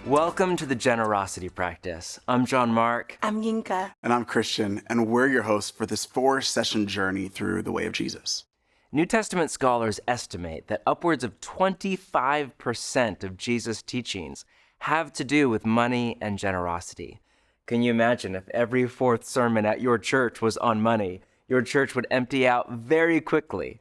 Welcome to the Generosity Practice. I'm John Mark. I'm Yinka. And I'm Christian, and we're your hosts for this 4-session journey through the way of Jesus. New Testament scholars estimate that upwards of 25% of Jesus' teachings have to do with money and generosity. Can you imagine if every fourth sermon at your church was on money? Your church would empty out very quickly.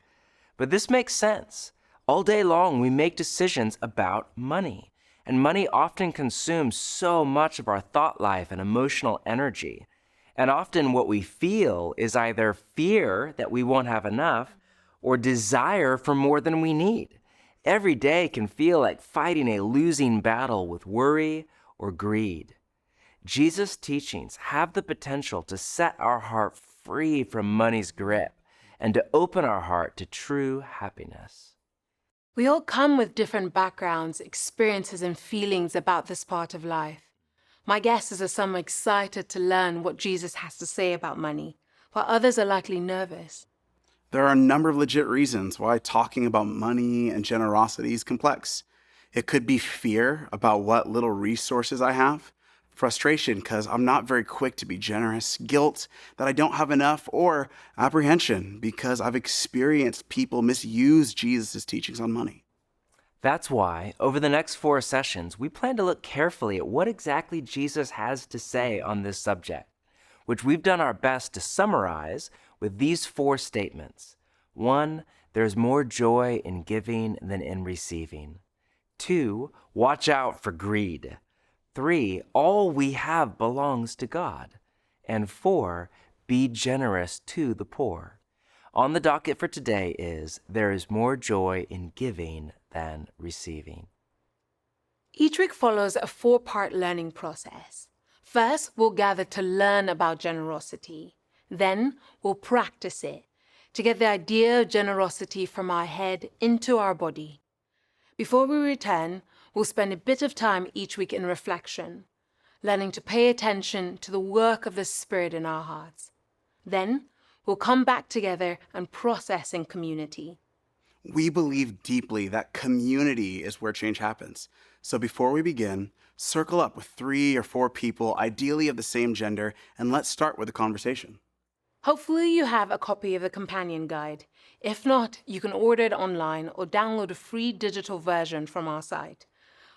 But this makes sense. All day long, we make decisions about money. And money often consumes so much of our thought life and emotional energy. And often what we feel is either fear that we won't have enough or desire for more than we need. Every day can feel like fighting a losing battle with worry or greed. Jesus' teachings have the potential to set our heart free from money's grip and to open our heart to true happiness. We all come with different backgrounds, experiences, and feelings about this part of life. My guess is that some are excited to learn what Jesus has to say about money, while others are likely nervous. There are a number of legit reasons why talking about money and generosity is complex. It could be fear about what little resources I have, frustration because I'm not very quick to be generous, guilt that I don't have enough, or apprehension because I've experienced people misuse Jesus' teachings on money. That's why, over the next 4 sessions, we plan to look carefully at what exactly Jesus has to say on this subject, which we've done our best to summarize with these 4 statements. 1, there's more joy in giving than in receiving. 2, watch out for greed. 3, all we have belongs to God. And 4, be generous to the poor. On the docket for today is, there is more joy in giving than receiving. Each week follows a 4-part learning process. First, we'll gather to learn about generosity. Then, we'll practice it to get the idea of generosity from our head into our body. Before we return, we'll spend a bit of time each week in reflection, learning to pay attention to the work of the Spirit in our hearts. Then, we'll come back together and process in community. We believe deeply that community is where change happens. So before we begin, circle up with 3 or 4 people, ideally of the same gender, and let's start with a conversation. Hopefully you have a copy of the companion guide. If not, you can order it online or download a free digital version from our site.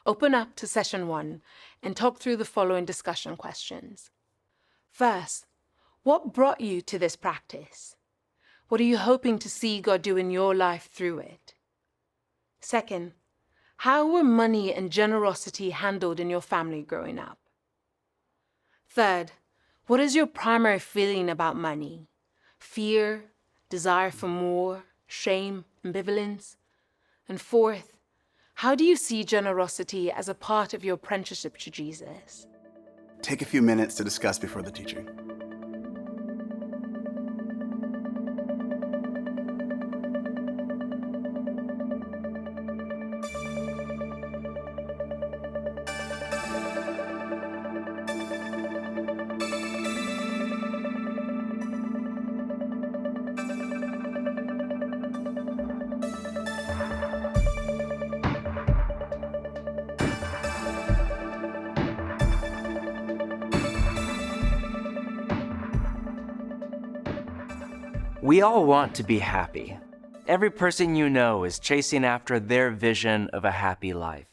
Open up to session 1 and talk through the following discussion questions. First, what brought you to this practice? What are you hoping to see God do in your life through it? Second, how were money and generosity handled in your family growing up? Third, what is your primary feeling about money? Fear, desire for more, shame, ambivalence? And fourth, how do you see generosity as a part of your apprenticeship to Jesus? Take a few minutes to discuss before the teaching. We all want to be happy. Every person you know is chasing after their vision of a happy life.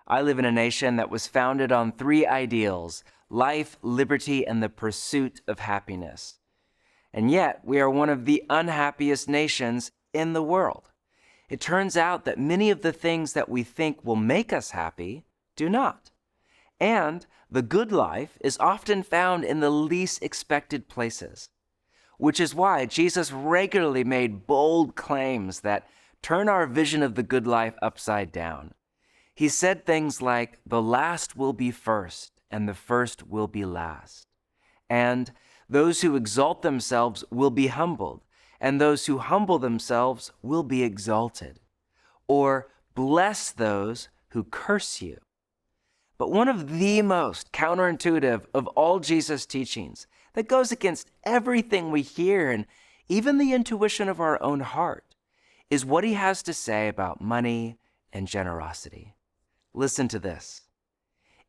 I live in a nation that was founded on 3 ideals: life, liberty, and the pursuit of happiness. And yet, we are one of the unhappiest nations in the world. It turns out that many of the things that we think will make us happy do not. And the good life is often found in the least expected places, which is why Jesus regularly made bold claims that turn our vision of the good life upside down. He said things like, the last will be first, and the first will be last. And those who exalt themselves will be humbled, and those who humble themselves will be exalted. Or, bless those who curse you. But one of the most counterintuitive of all Jesus' teachings that goes against everything we hear and even the intuition of our own heart is what he has to say about money and generosity. Listen to this.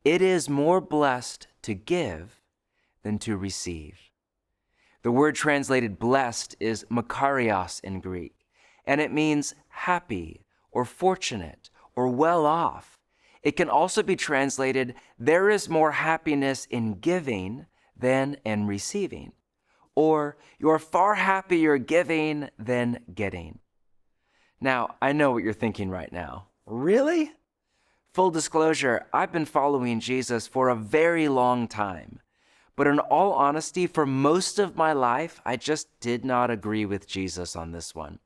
It is more blessed to give than to receive. The word translated blessed is makarios in Greek, and it means happy or fortunate or well off. It can also be translated, there is more happiness in giving than in receiving, or you're far happier giving than getting. Now, I know what you're thinking right now. Really? Full disclosure, I've been following Jesus for a very long time. But in all honesty, for most of my life, I just did not agree with Jesus on this one.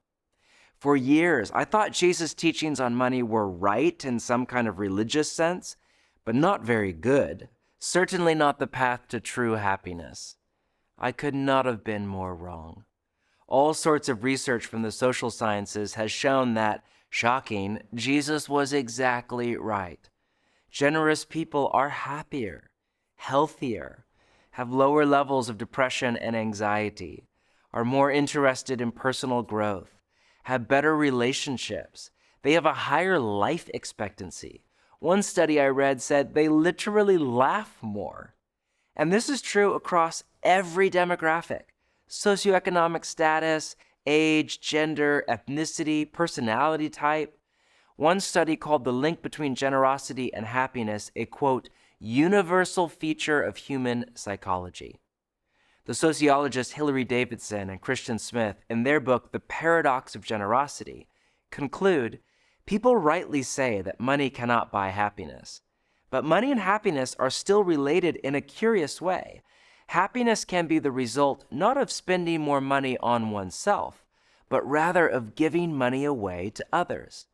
For years, I thought Jesus' teachings on money were right in some kind of religious sense, but not very good. Certainly not the path to true happiness. I could not have been more wrong. All sorts of research from the social sciences has shown that, shocking, Jesus was exactly right. Generous people are happier, healthier, have lower levels of depression and anxiety, are more interested in personal growth, have better relationships. They have a higher life expectancy. One study I read said they literally laugh more. And this is true across every demographic: socioeconomic status, age, gender, ethnicity, personality type. One study called the link between generosity and happiness a, quote, universal feature of human psychology. The sociologists Hilary Davidson and Christian Smith, in their book, The Paradox of Generosity, conclude people rightly say that money cannot buy happiness. But money and happiness are still related in a curious way. Happiness can be the result not of spending more money on oneself, but rather of giving money away to others.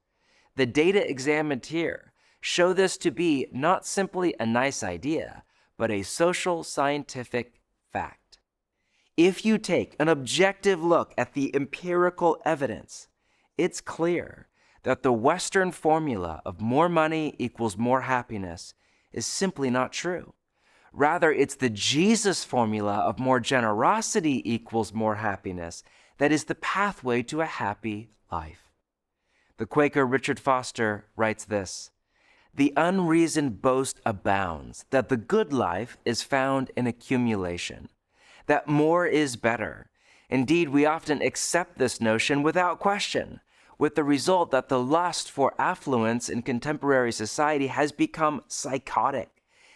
The data examined here show this to be not simply a nice idea, but a social scientific fact. If you take an objective look at the empirical evidence, it's clear that the Western formula of more money equals more happiness is simply not true. Rather, it's the Jesus formula of more generosity equals more happiness that is the pathway to a happy life. The Quaker Richard Foster writes this: "The unreasoned boast abounds that the good life is found in accumulation, that more is better. Indeed, we often accept this notion without question, with the result that the lust for affluence in contemporary society has become psychotic.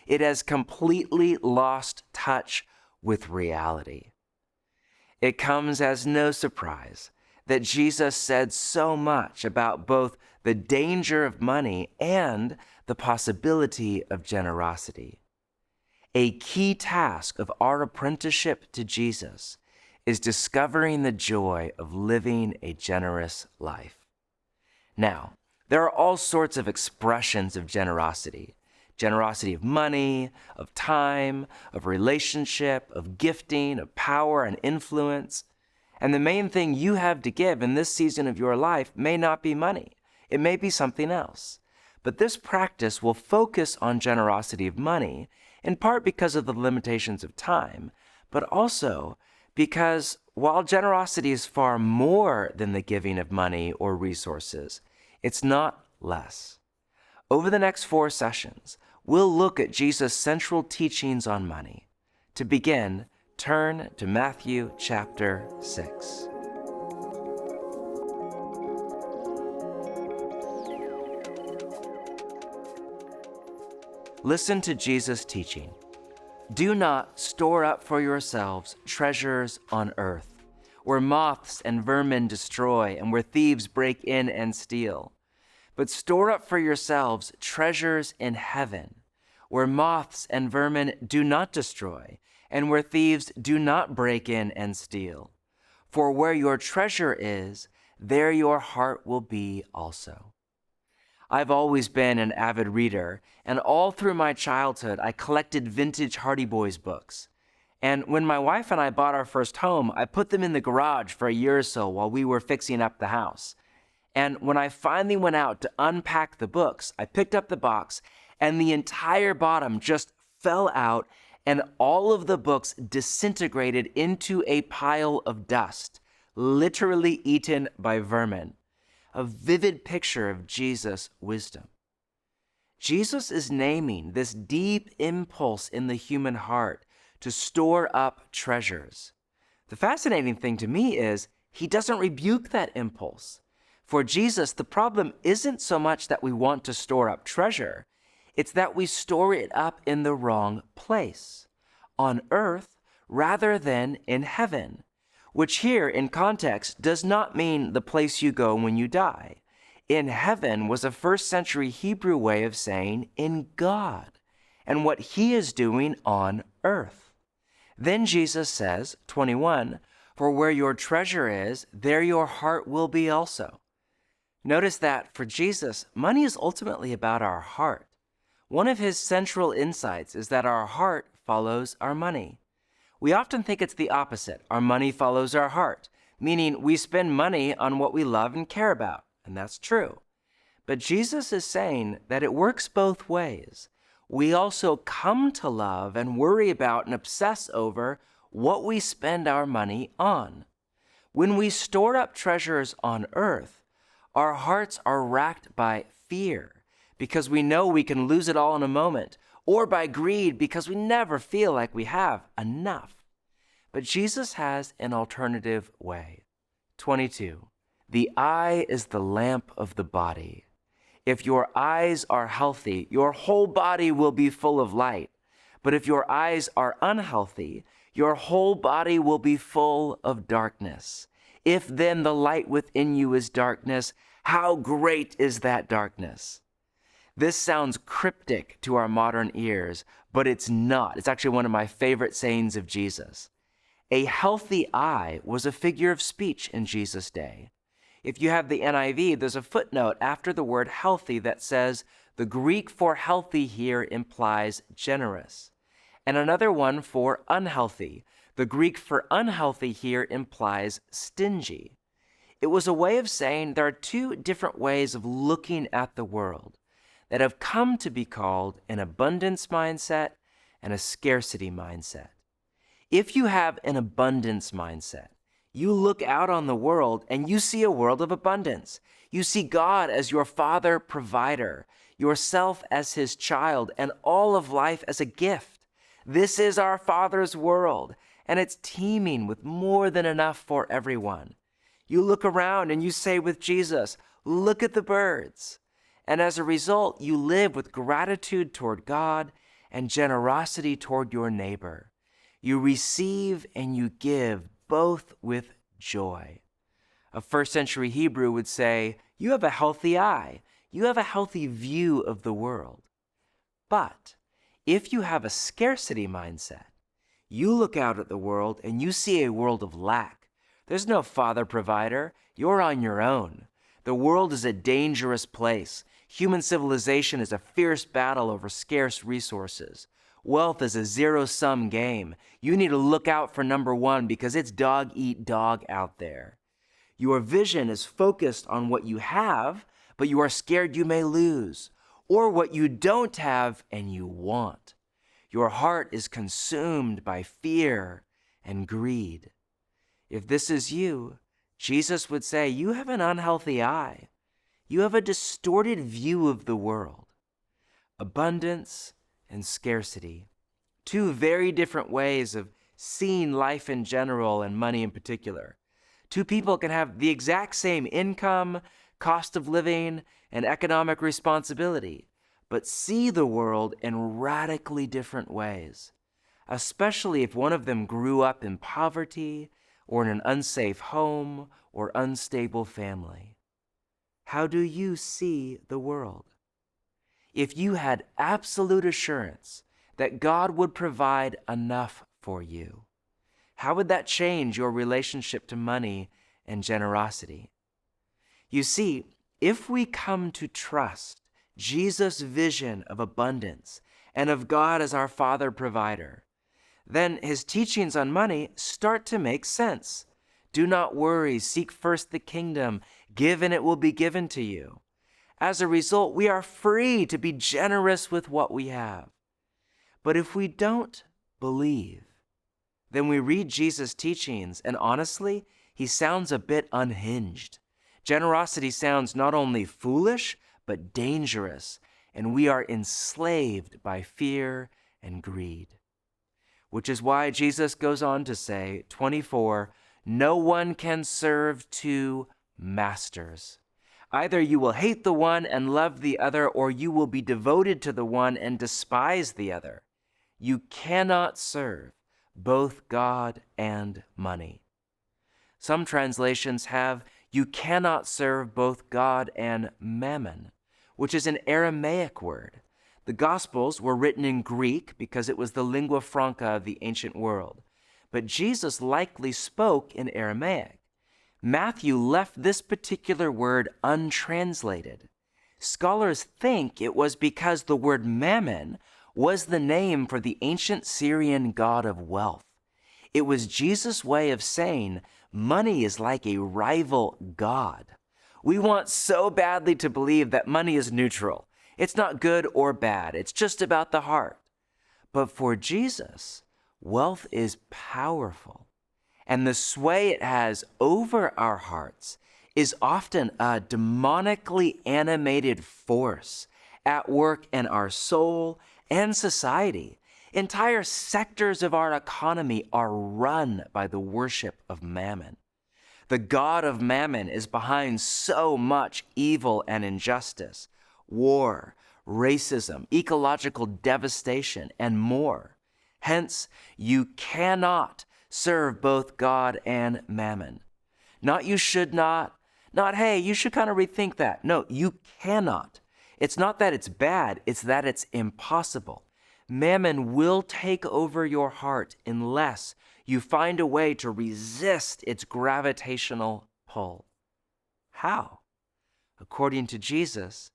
It has completely lost touch with reality." It comes as no surprise that Jesus said so much about both the danger of money and the possibility of generosity. A key task of our apprenticeship to Jesus is discovering the joy of living a generous life. Now, there are all sorts of expressions of generosity. Generosity of money, of time, of relationship, of gifting, of power and influence. And the main thing you have to give in this season of your life may not be money. It may be something else. But this practice will focus on generosity of money, in part because of the limitations of time, but also because while generosity is far more than the giving of money or resources, it's not less. Over the next 4 sessions, we'll look at Jesus' central teachings on money. To begin, turn to Matthew chapter 6. Listen to Jesus' teaching. Do not store up for yourselves treasures on earth, where moths and vermin destroy and where thieves break in and steal. But store up for yourselves treasures in heaven, where moths and vermin do not destroy, and where thieves do not break in and steal. For where your treasure is, there your heart will be also. I've always been an avid reader, and all through my childhood, I collected vintage Hardy Boys books. And when my wife and I bought our first home, I put them in the garage for a year or so while we were fixing up the house. And when I finally went out to unpack the books, I picked up the box, and the entire bottom just fell out, and all of the books disintegrated into a pile of dust, literally eaten by vermin. A vivid picture of Jesus' wisdom. Jesus is naming this deep impulse in the human heart to store up treasures. The fascinating thing to me is he doesn't rebuke that impulse. For Jesus, the problem isn't so much that we want to store up treasure, it's that we store it up in the wrong place, on earth rather than in heaven, which here in context does not mean the place you go when you die. In heaven was a first century Hebrew way of saying in God, and what he is doing on earth. Then Jesus says, 21, "For where your treasure is, there your heart will be also." Notice that for Jesus, money is ultimately about our heart. One of his central insights is that our heart follows our money. We often think it's the opposite. Our money follows our heart, meaning we spend money on what we love and care about, and that's true. But Jesus is saying that it works both ways. We also come to love and worry about and obsess over what we spend our money on. When we store up treasures on earth, our hearts are racked by fear because we know we can lose it all in a moment, or by greed because we never feel like we have enough. But Jesus has an alternative way. 22. The eye is the lamp of the body. If your eyes are healthy, your whole body will be full of light. But if your eyes are unhealthy, your whole body will be full of darkness. If then the light within you is darkness, how great is that darkness? This sounds cryptic to our modern ears, but it's not. It's actually one of my favorite sayings of Jesus. A healthy eye was a figure of speech in Jesus' day. If you have the NIV, there's a footnote after the word healthy that says the Greek for healthy here implies generous, and another one for unhealthy. The Greek for unhealthy here implies stingy. It was a way of saying there are two different ways of looking at the world that have come to be called an abundance mindset and a scarcity mindset. If you have an abundance mindset, you look out on the world and you see a world of abundance. You see God as your Father provider, yourself as his child, and all of life as a gift. This is our Father's world, and it's teeming with more than enough for everyone. You look around and you say with Jesus, "Look at the birds." And as a result, you live with gratitude toward God and generosity toward your neighbor. You receive and you give both with joy. A first century Hebrew would say, you have a healthy eye. You have a healthy view of the world. But if you have a scarcity mindset, you look out at the world and you see a world of lack. There's no father provider. You're on your own. The world is a dangerous place. Human civilization is a fierce battle over scarce resources. Wealth is a zero-sum game. You need to look out for number one because it's dog-eat-dog out there. Your vision is focused on what you have, but you are scared you may lose, or what you don't have and you want. Your heart is consumed by fear and greed. If this is you, Jesus would say, you have an unhealthy eye. You have a distorted view of the world. Abundance and scarcity, two very different ways of seeing life in general and money in particular. Two people can have the exact same income, cost of living, and economic responsibility, but see the world in radically different ways, especially if one of them grew up in poverty or in an unsafe home or unstable family. How do you see the world? If you had absolute assurance that God would provide enough for you, how would that change your relationship to money and generosity? You see, if we come to trust Jesus' vision of abundance and of God as our Father provider, then his teachings on money start to make sense. Do not worry, seek first the kingdom, give and it will be given to you. As a result, we are free to be generous with what we have. But if we don't believe, then we read Jesus' teachings, and honestly, he sounds a bit unhinged. Generosity sounds not only foolish, but dangerous, and we are enslaved by fear and greed. Which is why Jesus goes on to say, 24, no one can serve two masters. Either you will hate the one and love the other, or you will be devoted to the one and despise the other. You cannot serve both God and money. Some translations have, you cannot serve both God and mammon, which is an Aramaic word. The Gospels were written in Greek because it was the lingua franca of the ancient world. But Jesus likely spoke in Aramaic. Matthew left this particular word untranslated. Scholars think it was because the word mammon was the name for the ancient Syrian god of wealth. It was Jesus' way of saying money is like a rival god. We want so badly to believe that money is neutral. It's not good or bad. It's just about the heart. But for Jesus, wealth is powerful. And the sway it has over our hearts is often a demonically animated force at work in our soul and society. Entire sectors of our economy are run by the worship of mammon. The god of mammon is behind so much evil and injustice, war, racism, ecological devastation, and more. Hence, you cannot serve both God and mammon. Not you should not, hey, you should kind of rethink that. No, you cannot. It's not that it's bad, it's that it's impossible. Mammon will take over your heart unless you find a way to resist its gravitational pull. How? According to Jesus,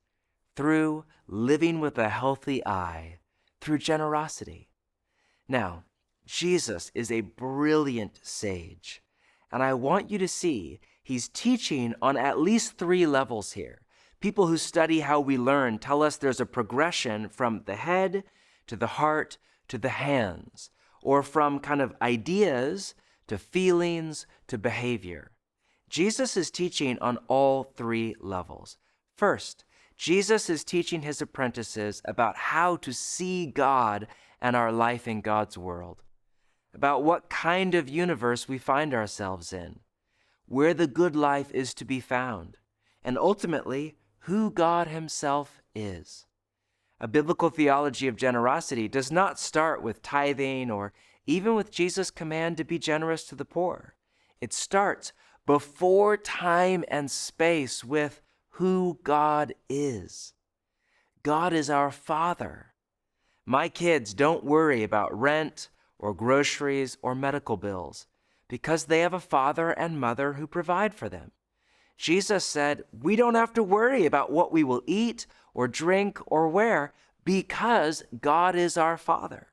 through living with a healthy eye, through generosity. Now, Jesus is a brilliant sage, and I want you to see he's teaching on at least 3 levels here. People who study how we learn tell us there's a progression from the head to the heart to the hands, or from kind of ideas to feelings to behavior. Jesus is teaching on all 3 levels. First, Jesus is teaching his apprentices about how to see God and our life in God's world, about what kind of universe we find ourselves in, where the good life is to be found, and ultimately, who God himself is. A biblical theology of generosity does not start with tithing or even with Jesus' command to be generous to the poor. It starts before time and space with who God is. God is our Father. My kids don't worry about rent or groceries or medical bills because they have a father and mother who provide for them. Jesus said we don't have to worry about what we will eat or drink or wear because God is our Father.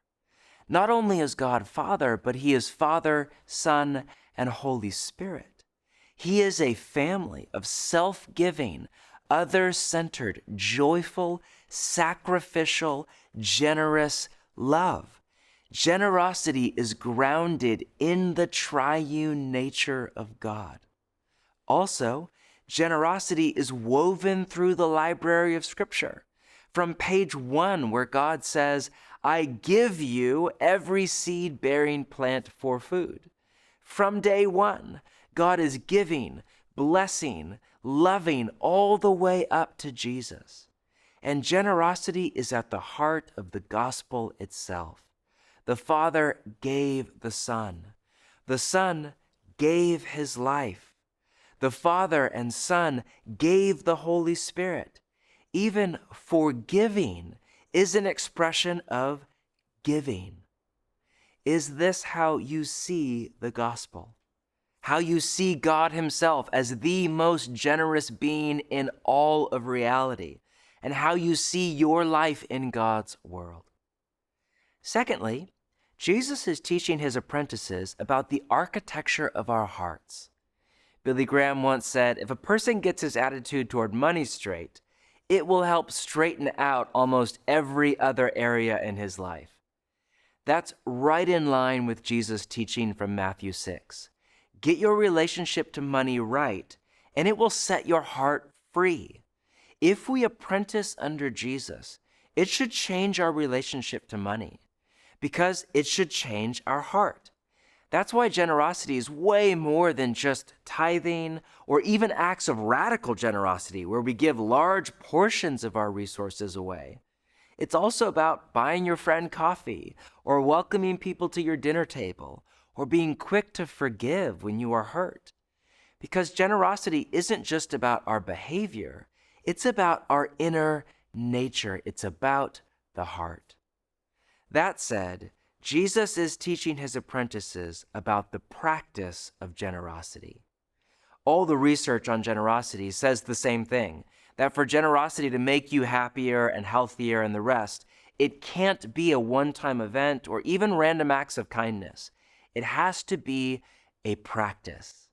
Not only is God Father, but he is Father, Son, and Holy Spirit. He is a family of self-giving, other-centered, joyful, sacrificial, generous love. Generosity is grounded in the triune nature of God. Also, generosity is woven through the library of Scripture. From page 1, where God says, I give you every seed-bearing plant for food. From day 1, God is giving, blessing, loving all the way up to Jesus. And generosity is at the heart of the gospel itself. The Father gave the Son. The Son gave his life. The Father and Son gave the Holy Spirit. Even forgiving is an expression of giving. Is this how you see the gospel? How you see God himself as the most generous being in all of reality, and how you see your life in God's world? Secondly, Jesus is teaching his apprentices about the architecture of our hearts. Billy Graham once said, if a person gets his attitude toward money straight, it will help straighten out almost every other area in his life. That's right in line with Jesus' teaching from Matthew 6. Get your relationship to money right, and it will set your heart free. If we apprentice under Jesus, it should change our relationship to money because it should change our heart. That's why generosity is way more than just tithing or even acts of radical generosity where we give large portions of our resources away. It's also about buying your friend coffee or welcoming people to your dinner table or being quick to forgive when you are hurt. Because generosity isn't just about our behavior, it's about our inner nature. It's about the heart. That said, Jesus is teaching his apprentices about the practice of generosity. All the research on generosity says the same thing, that for generosity to make you happier and healthier and the rest, it can't be a one-time event or even random acts of kindness. It has to be a practice.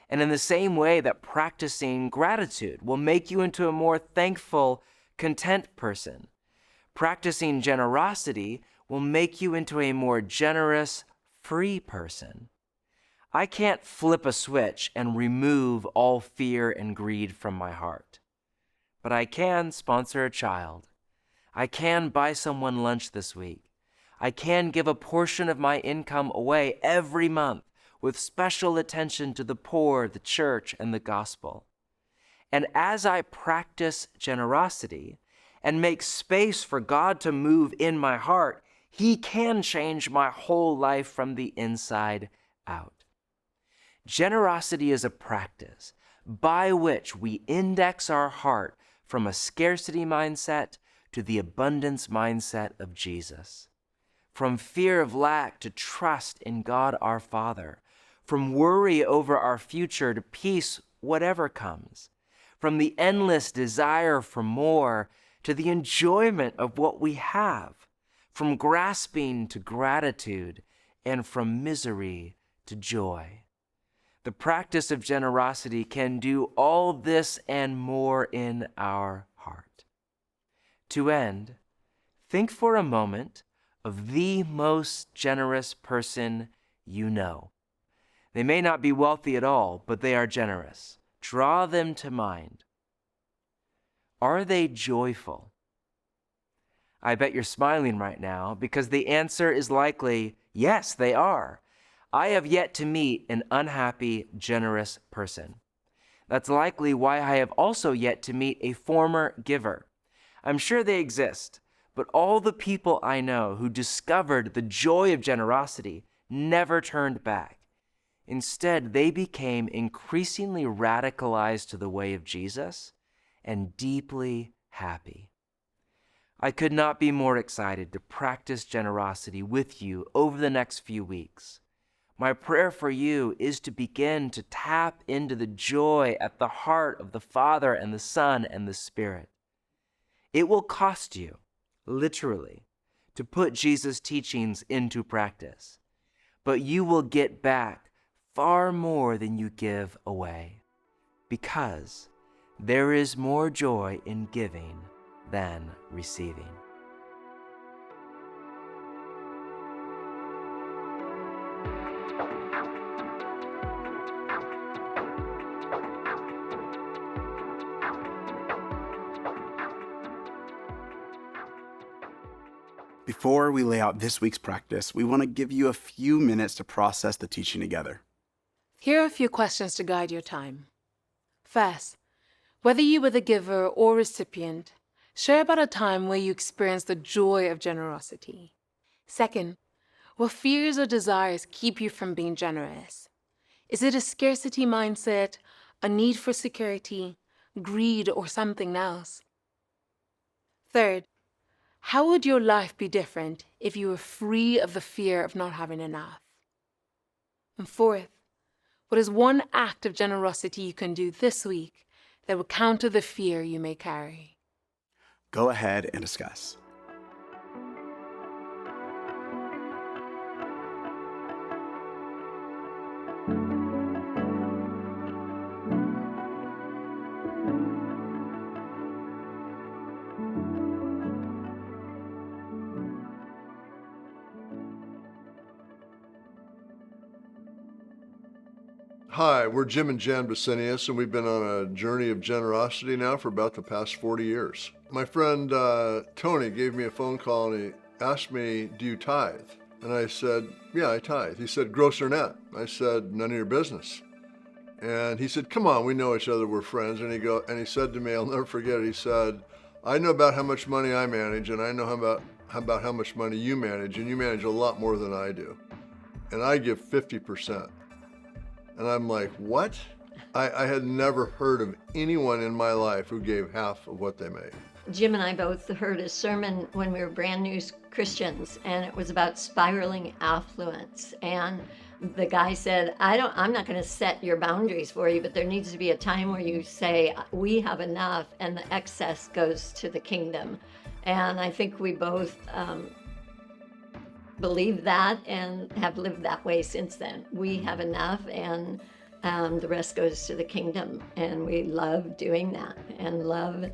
And in the same way that practicing gratitude will make you into a more thankful, content person, practicing generosity will make you into a more generous, free person. I can't flip a switch and remove all fear and greed from my heart. But I can sponsor a child. I can buy someone lunch this week. I can give a portion of my income away every month with special attention to the poor, the church, and the gospel. And as I practice generosity and make space for God to move in my heart, He can change my whole life from the inside out. Generosity is a practice by which we index our heart from a scarcity mindset to the abundance mindset of Jesus. From fear of lack to trust in God our Father. From worry over our future to peace whatever comes. From the endless desire for more to the enjoyment of what we have. From grasping to gratitude, and from misery to joy. The practice of generosity can do all this and more in our heart. To end, think for a moment of the most generous person you know. They may not be wealthy at all, but they are generous. Draw them to mind. Are they joyful? I bet you're smiling right now because the answer is likely, yes, they are. I have yet to meet an unhappy, generous person. That's likely why I have also yet to meet a former giver. I'm sure they exist, but all the people I know who discovered the joy of generosity never turned back. Instead, they became increasingly radicalized to the way of Jesus and deeply happy. I could not be more excited to practice generosity with you over the next few weeks. My prayer for you is to begin to tap into the joy at the heart of the Father and the Son and the Spirit. It will cost you, literally, to put Jesus' teachings into practice, but you will get back far more than you give away, because there is more joy in giving than receiving. Before we lay out this week's practice, we want to give you a few minutes to process the teaching together. Here are a few questions to guide your time. First, whether you were the giver or recipient, share about a time where you experienced the joy of generosity. Second, what fears or desires keep you from being generous? Is it a scarcity mindset, a need for security, greed, or something else? Third, how would your life be different if you were free of the fear of not having enough? And fourth, what is one act of generosity you can do this week that will counter the fear you may carry? Go ahead and discuss. Hi, we're Jim and Jan Basinius, and we've been on a journey of generosity now for about the past 40 years. My friend Tony gave me a phone call and he asked me, "Do you tithe?" And I said, "Yeah, I tithe." He said, "Gross or net?" I said, "None of your business." And he said, "Come on, we know each other, we're friends." And he said to me, I'll never forget it, he said, "I know about how much money I manage, and I know about how much money you manage, and you manage a lot more than I do. And I give 50%. And I'm like, what? I had never heard of anyone in my life who gave half of what they made. Jim and I both heard a sermon when we were brand new Christians, and it was about spiraling affluence. And the guy said, I'm not going to set your boundaries for you, but there needs to be a time where you say, we have enough, and the excess goes to the kingdom. And I think we both believe that and have lived that way since then. We have enough, and the rest goes to the kingdom. And we love doing that and love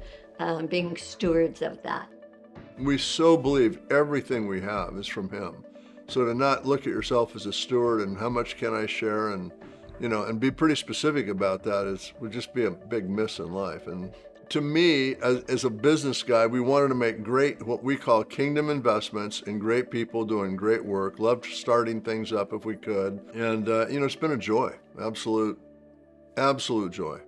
being stewards of that. We so believe everything we have is from him. So to not look at yourself as a steward and how much can I share, and and be pretty specific about that would just be a big miss in life. And to me, as a business guy, we wanted to make great, what we call kingdom investments in great people doing great work. Loved starting things up if we could. And, it's been a joy, absolute joy.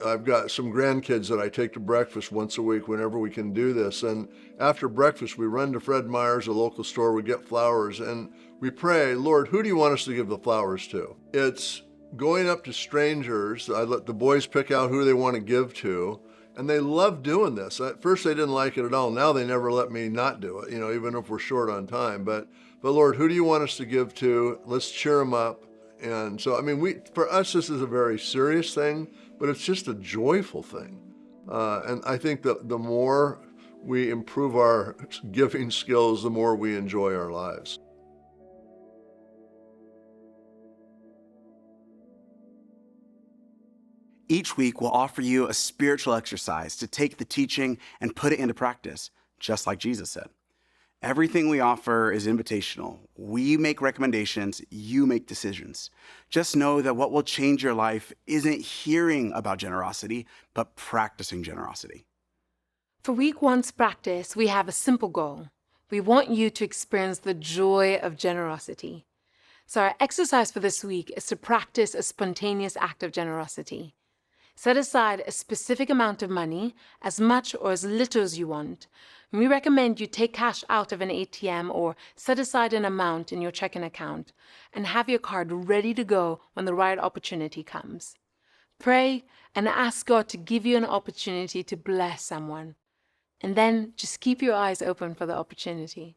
I've got some grandkids that I take to breakfast once a week whenever we can do this. And after breakfast, we run to Fred Meyer's, a local store, we get flowers, and we pray, "Lord, who do you want us to give the flowers to?" It's going up to strangers. I let the boys pick out who they want to give to. And they love doing this. At first, they didn't like it at all. Now they never let me not do it, even if we're short on time. But Lord, who do you want us to give to? Let's cheer them up. And so, for us, this is a very serious thing, but it's just a joyful thing. And I think that the more we improve our giving skills, the more we enjoy our lives. Each week, we'll offer you a spiritual exercise to take the teaching and put it into practice, just like Jesus said. Everything we offer is invitational. We make recommendations, you make decisions. Just know that what will change your life isn't hearing about generosity, but practicing generosity. For week one's practice, we have a simple goal. We want you to experience the joy of generosity. So our exercise for this week is to practice a spontaneous act of generosity. Set aside a specific amount of money, as much or as little as you want. And we recommend you take cash out of an ATM or set aside an amount in your checking account and have your card ready to go when the right opportunity comes. Pray and ask God to give you an opportunity to bless someone. And then just keep your eyes open for the opportunity.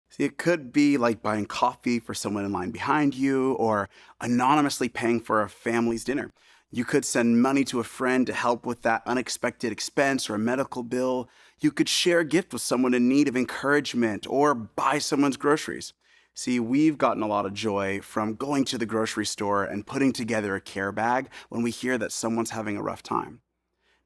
See, it could be like buying coffee for someone in line behind you or anonymously paying for a family's dinner. You could send money to a friend to help with that unexpected expense or a medical bill. You could share a gift with someone in need of encouragement or buy someone's groceries. See, we've gotten a lot of joy from going to the grocery store and putting together a care bag when we hear that someone's having a rough time.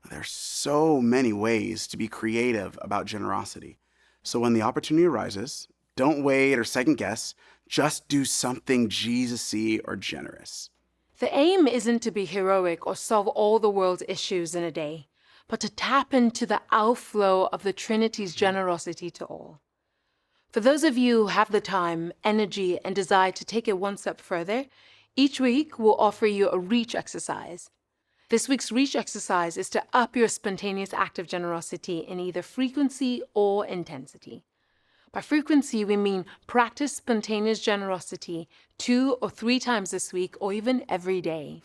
There's so many ways to be creative about generosity. So when the opportunity arises, don't wait or second guess. Just do something Jesus-y or generous. The aim isn't to be heroic or solve all the world's issues in a day, but to tap into the outflow of the Trinity's generosity to all. For those of you who have the time, energy, and desire to take it one step further, each week we'll offer you a reach exercise. This week's reach exercise is to up your spontaneous act of generosity in either frequency or intensity. By frequency, we mean practice spontaneous generosity 2 or 3 times this week or even every day.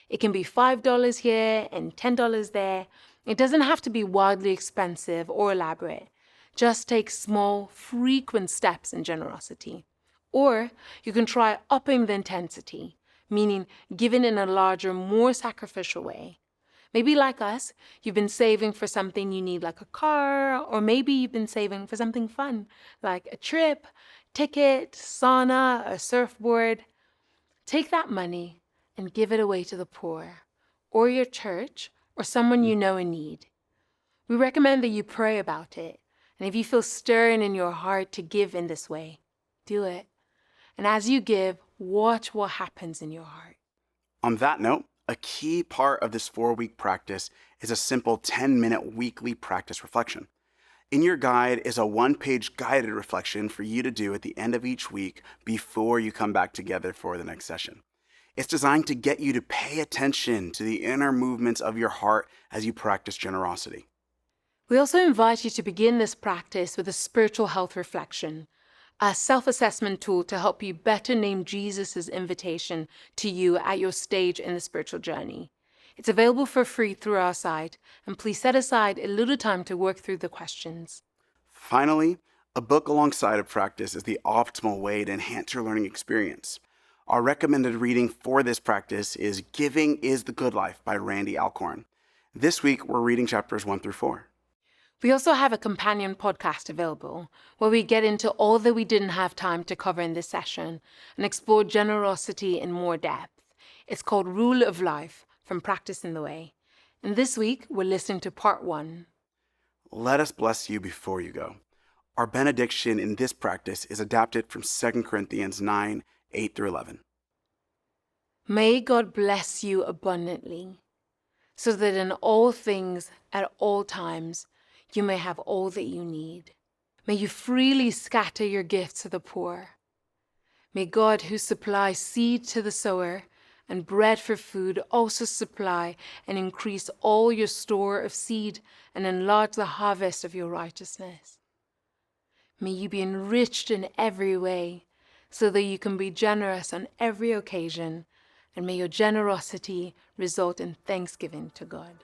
It can be $5 here and $10 there. It doesn't have to be wildly expensive or elaborate. Just take small, frequent steps in generosity. Or you can try upping the intensity, meaning giving in a larger, more sacrificial way. Maybe like us, you've been saving for something you need like a car, or maybe you've been saving for something fun like a trip, ticket, sauna, a surfboard. Take that money and give it away to the poor, or your church, or someone you know in need. We recommend that you pray about it, and if you feel stirring in your heart to give in this way, do it. And as you give, watch what happens in your heart. On that note, a key part of this 4-week practice is a simple 10-minute weekly practice reflection. In your guide is a 1-page guided reflection for you to do at the end of each week before you come back together for the next session. It's designed to get you to pay attention to the inner movements of your heart as you practice generosity. We also invite you to begin this practice with a spiritual health reflection, a self-assessment tool to help you better name Jesus' invitation to you at your stage in the spiritual journey. It's available for free through our site, and please set aside a little time to work through the questions. Finally, a book alongside of practice is the optimal way to enhance your learning experience. Our recommended reading for this practice is Giving is the Good Life by Randy Alcorn. This week, we're reading chapters 1 through 4. We also have a companion podcast available where we get into all that we didn't have time to cover in this session and explore generosity in more depth. It's called Rule of Life from Practice in the Way. And this week, we're listening to part 1. Let us bless you before you go. Our benediction in this practice is adapted from 2 Corinthians 9, 8 through 11. May God bless you abundantly, so that in all things, at all times, you may have all that you need. May you freely scatter your gifts to the poor. May God, who supplies seed to the sower and bread for food, also supply and increase all your store of seed and enlarge the harvest of your righteousness. May you be enriched in every way, so that you can be generous on every occasion, and may your generosity result in thanksgiving to God.